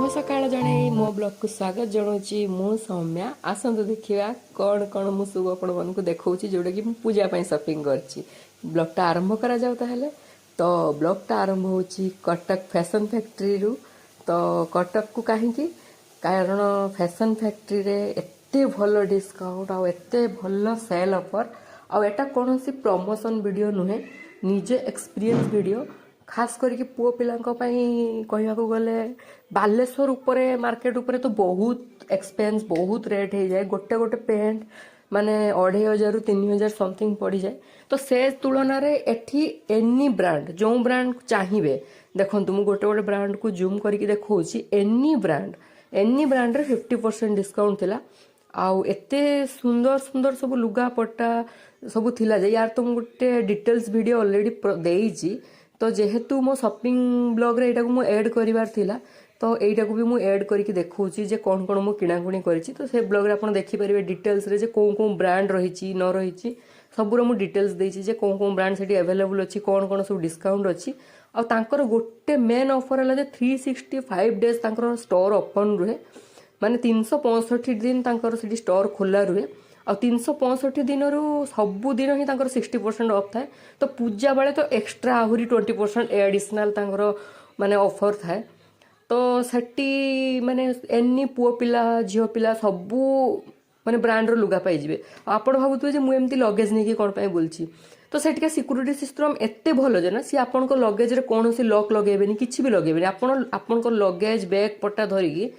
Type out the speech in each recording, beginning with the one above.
शुभ सकाळ जणे मो ब्लॉग को स्वागत जनाऊँगी मु सौम्या आसतु देखा कौन कौन मु सब आपण मानक देखा जोटा कि पूजा शॉपिंग करछि ब्लॉगटा आरंभ करा जाऊ ताहले तो ब्लॉगटा आरंभ होछि कटक फैशन फैक्ट्री रु तो कटक को कहीं कारण फैशन फैक्ट्री रे एते भल डिस्काउंट आ एते भल सेल ऑफर आ एटा कोनोसी प्रमोशन वीडियो नुहे निजे एक्सपीरियंस वीडियो खास करके पुओ पिलांको पई कहवाको गले बालेश्वर उपरे मार्केट उपरे तो बहुत एक्सपेंस बहुत रेट हो जाए गोटे गोटे पेंट माने 2500 रु 3000 समथिंग पड़ी जाए तो से तुलन रे एठी एनी ब्रांड जो ब्रांड चाहिए देखंतु मु गोटे गोटे ब्रांड को जूम करके देखौछि एनी ब्रांड रे 50% डिस्काउंट थिला आउ एते सुंदर सुंदर सब लुगा पट्टा सब थिला जे यार तुम गोटे डिटेल्स वीडियो ऑलरेडी देइछि तो जेहेतु मो शॉपिंग ब्लॉग रे एटा को मु ऐड करिवार थिला तो एटा को भी मु ऐड करके देखौछि जे कोन कोन मु किणाकुणी करिछि तो से ब्लॉग रे आपण देखि परिबे डिटेल्स रे जे कोन कोन ब्रांड रहिछि न रहिछि सबुरो मु डिटेल्स देछि जे कोन कोन ब्रांड सेठी अवेलेबल अछि कोन कोन सब डिस्काउंट अछि आ तांकर गोटे मेन ऑफर हला जे 365 डेज तांकर स्टोर ओपन रुहे माने 365 दिन तांकर सेठी स्टोर खोला रुहे आ 365 दिन रु सबु दिन ही तांकर 60% ऑफ थाए तो पूजा बेले तो एक्स्ट्रा आहुरी 20% एडिशनल तांकर माने ऑफर थाए तो सेठी माने एनी पुओ पिला झियो पिला सबु माने ब्रांड रो लुगा पाई जिवे आपण भाबुतबे जे मु एम्ति लगेज नै कि कोन पय बोलछि तो सेठिका सिक्युरिटी सिस्टम एत्ते भलो जे ना सी आपण को लगेज रे कोनोसी लॉक लगेबेनी किछि भी लगेबेनी आपण को लगेज बैग पट्टा धरिकी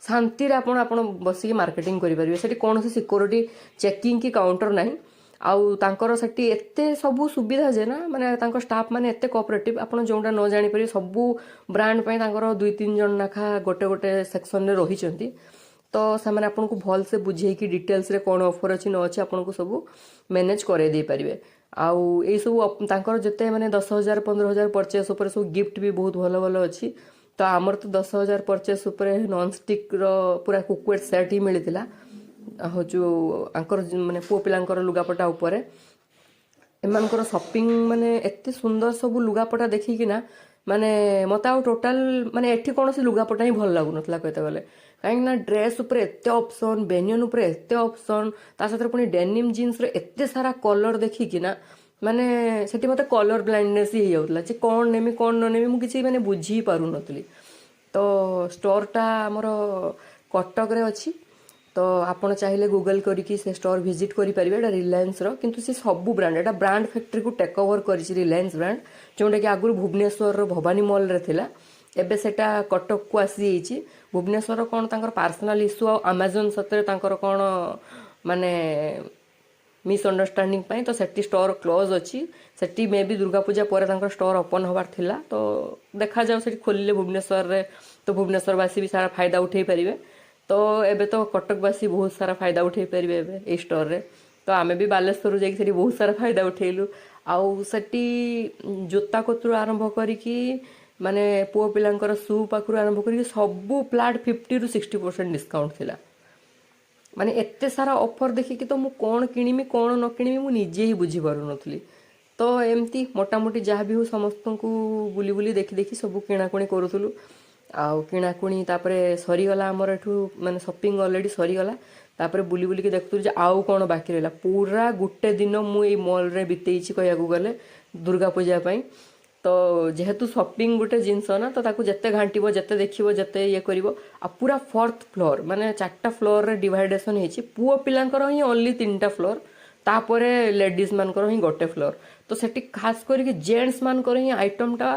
शांति रे आपण बसिकी मार्केटिंग करि परिबे सेठी कोनोसी सिक्युरिटी चेकिंग की काउंटर नाही आउ तांकर सेठी एत्ते सबु सुविधा जे ना माने तांकर स्टाफ माने एत्ते कोऑपरेटिव आपण जोंडा न जानि परि सबु ब्रांड पय तांकर 2-3 जन नाखा गोटे गोटे सेक्शन रे रही चंती तो सामाने आपण को भल से बुझे की डिटेल्स रे कोन ऑफर अछि न अछि आपण को सबु मैनेज करे दे परिबे आउ ए सब तांकर जते माने 10000 15000 परचेस ऊपर सब गिफ्ट भी बहुत भलो भलो अछि तो आमर तो 10000 परचेस ऊपर नॉन स्टिक रो पूरा कुकवेट सेट ही मिलितिला हो जो आंकर माने पो पिलांकर लुगापटा ऊपर एमानकर शॉपिंग माने एत्ते सुंदर सब लुगापटा देखि कि ना माने मता आ टोटल माने एठी कोनोसी लुगापटा ही भल लागु नथला कहते गले काहे ना ड्रेस ऊपर एत्ते ऑप्शन बेनियन ऊपर एत्ते ऑप्शन ता साथे पुनी डेनिम जीन्स रे एत्ते सारा कलर देखि कि ना माने सेठी मते कलर ब्लाइंडनेस ही होतला जे कोन नेमी कोन न नेमी मु किछि माने बुझी पारु नथली तो स्टोर टा हमर कटक रे अछि तो आपण चाहिले गूगल करिकी से स्टोर विजिट करि परिबे एटा रिलायंस रो किंतु से सबु ब्रांड एटा ब्रांड फैक्ट्री को टेक ओवर करिछि रिलायंस ब्रांड जोंडा कि आगुर भुवनेश्वर रो भवानी मॉल रे थिला एबे सेटा कटक को आसी जाइछि भुवनेश्वर रो कोन तांकर पर्सनल इश्यू आ अमेज़न सतरे तांकर कोन माने मिसअंडरस्टैंडिंग पाई तो सेटी स्टोर क्लोज अछि सेटी मे भी दुर्गा पूजा पर तांकर स्टोर ओपन होबार थिला तो देखा जाऊ सेटी खोलिले भुवनेश्वर रे तो भुवनेश्वर वासी भी सारा फायदा उठै परिबे तो एबे तो कटक वासी बहुत सारा फायदा उठै परिबे एबे ए स्टोर रे तो आमे भी बालेश्वर जाई सेटी बहुत सारा फायदा उठैलु आउ सेटी जोता कोतरु आरंभ करिकी माने पुओ पिलांकर सु पाखरु आरंभ करिकी सबु फ्लैट 50 रु 60% डिस्काउंट थिला माने एत्ते सारा ऑफर देखि कि तो मु कोन किनिमी कोन न किनिमी मु निजे ही बुझी पारु नथली तो एमती मोटा मोटी जहाँ भी हो समस्त को बुली बुली देखि देखि सब किणाकुणी करूथुलु आउ किणाकुणी तापरे सरी गला हमर एठू माने शॉपिंग ऑलरेडी सरी गला तापरे बुली बुली के देखतु जे आउ कोन बाकी रहला पूरा गुट्टे दिन मु ए मॉल रे बितेइछि कहया को गले दुर्गा पूजा पई तो जेहेतु शॉपिंग गोटे जिनस ना तो ताकू जत्ते घांटिबो जत्ते देखिबो जत्ते ये करिवो आ पूरा 4th फ्लोर माने 4टा फ्लोर रे डिवाइडेशन हेछि पुओ पिलांकर ही ओनली 3टा फ्लोर तापरे लेडीज मानकर ही गोटे फ्लोर तो सेठी खास करके जेंट्स मानकर ही आइटम टा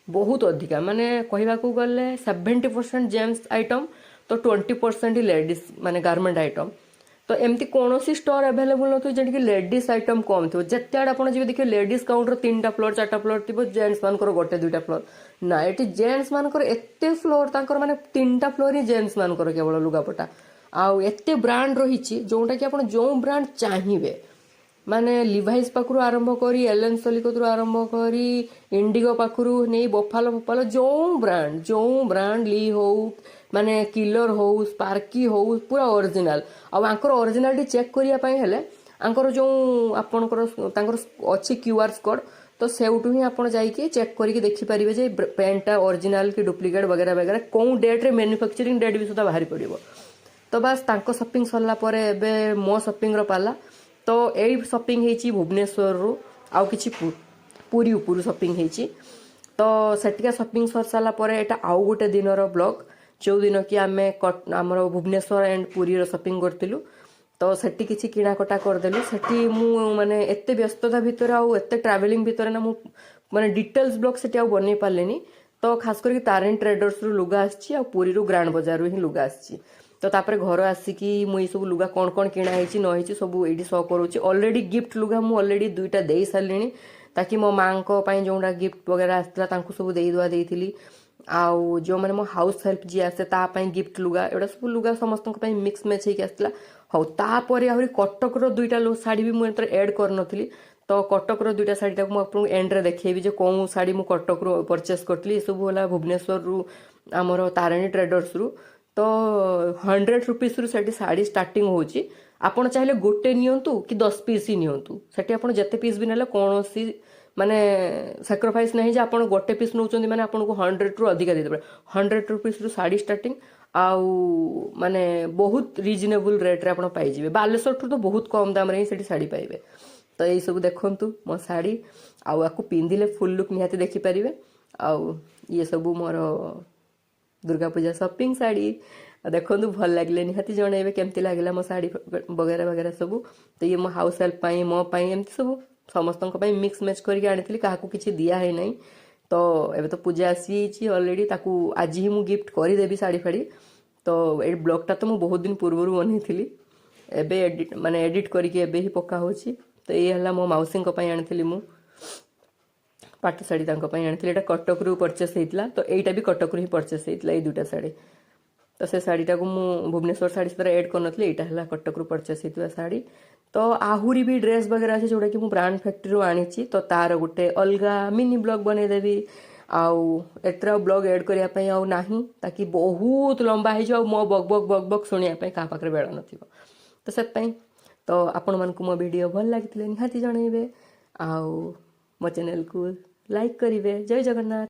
बहुत अधिका माने कहबा को गले 70% जेंट्स आइटम तो 20% ही लेडीज माने गारमेंट आइटम तो एमती कोनोसी स्टोर अवेलेबल न तो जेडी कि लेडीज आइटम कम थो जत्ते आड आपण जे देखियो लेडीज काउंटर 3टा फ्लोर 4टा फ्लोर थिबो जेंट्स मानकर गोटे 2टा फ्लोर ना एटी जेंट्स मानकर एत्ते फ्लोर तांकर माने 3टा फ्लोर ही जेंट्स मानकर केवल लुगापटा आउ एत्ते ब्रांड रहिछि जोंटा कि आपण जो ब्रांड चाहिबे माने लिवाइस पाखरु आरंभ करी एलन सलिकोतरु आरंभ करी इंडिगो पाखरु नै बफालो जो ब्रांड ली हो माने किलर हो स्पार्की हो पूरा ओरिजिनल आ आंकर ओरिजिनलिटी चेक करिया पई हेले आंकर जो आपनकर तांकर अछि क्यूआर कोड तो सेउटू ही आपण जाइए चेक करके देखिपारे जे पैंटा ओरिजिनल कि डुप्लिकेट वगैरह वगैरह कौन डेट्रे मैन्युफैक्चरिंग डेट भी सुधा बाहरी पड़ो। तो बास तांको शॉपिंग सरला परे एबे मो शॉपिंग रो पाला। तो एई शॉपिंग हेची भुवनेश्वर रु आउ किछि पुरी उपरु शॉपिंग हेची। तो सेटिका शॉपिंग सर साला परे एटा आउ गोटे दिन रो ब्लॉग जो दिन कि आमे हमर भुवनेश्वर एंड पुरी रो शॉपिंग करतिलु। तो सेठी किछि किणा कटा करदेलु। सेठी मु माने एत्ते व्यस्तता भितर आउ एत्ते ट्रैवलिंग भितर ना मु माने डिटेल्स ब्लॉग सेठी आउ बनै पालेनी। तो खास करके तारिणी ट्रेडर्स रु लुगा आछि आ पुरी रु ग्रांड बाजार रु ही लुगा आछि। तो तापर घर आसिकी मु ई सब लुगा कौन कौन किणा हेची न हेची सब एडी शो करूची। ऑलरेडी गिफ्ट लुगा मु ऑलरेडी दुईटा देई सारलिनी ताकि मो मां को पई जोंडा गिफ्ट वगैरह आसला तांको सब देई दुआ देइथिली। आउ जो माने मो हाउस हेल्प जी आसे ता पई गिफ्ट लुगा एडा सब लुगा समस्त पई मिक्स मैच हेकी आसला। हौ तापर आहुरी कटक रो दुईटा साड़ी भी मु एतर ऐड कर नथली। तो कटक रो दुईटा साड़ी टाक मु आपन एंड रे देखैबी जे कोन साड़ी मु कटक रो परचेस करतली। सब होला भुवनेश्वर रु हमर तारिणी ट्रेडर्स रु। तो 100 रुपीस रु सेठी साड़ी स्टार्टिंग होची। आपण चाहिले गोटे नियंतु कि 10 पीस ही नियंतु सेठी आपण जते पीस भी नेले कोनोसी माने सैक्रिफाइस नहीं जे आपण गोटे पीस नउचंदी माने आपण को 100 रु अधिका दे देबे। 100 रुपीस रु साड़ी स्टार्टिंग आउ माने बहुत रिजनेबल रेट रे आपण पाई जिवे। बालेश्वर ठु तो बहुत कम दाम रे सेठी साड़ी पाइबे। तो एई सब देखंतु मो साड़ी आउ आकु पिंदिले फुल लुक निहाती देखि परिबे। आउ ये सब मोर दुर्गा पूजा शॉपिंग साड़ी देखो भल लगे निहाती जनइबे केमती लागला मो साड़ी वगैरह वगैरह सब। तो ये मो हाउस हेल्प पाई मो पाई एमती सब समस्त मिक्स मैच करके आनी क्या किसी दिया है नहीं। तो एबे तो पूजा आसी ऑलरेडी ताकू आज ही मु गिफ्ट करदेवी साड़ी फाड़ी। तो ए ब्लॉगटा तो मु बहुत दिन पूर्व बनई थी एबे एडिट माने एडिट करके एबे ही पका होची। तो ये हला मो मौसी आनी मु पाट शाड़ी आनी कटक रु परचेस होता। तो यहीटा भी कटक रु ही परचेस होता ये दुटा शाड़ी। तो से शाड़ी टाक मु भुवनेश्वर शाड़ी सहित ऐड करनथली। एटा हला कटक रु परचेस होता शाड़ी। तो आहुरी भी ड्रेस वगैरह अच्छे जोटा कि मु ब्रांड फैक्ट्री रु आनी। तो तार गोटे अलगा मिनी ब्लॉग बनईदेवी आउ एतर ब्लॉग ऐड करने पे आउ नाही ताकि बहुत लंबा हो जाओ मो बक बक बक बक सुनिया पे का पाखरे बेड़ा नथिबो। तो से पई तो आपण मानकु मो वीडियो भल लागितले निहाती जणैबे आउ मो चैनल को लाइक करिवे। जय जगन्नाथ।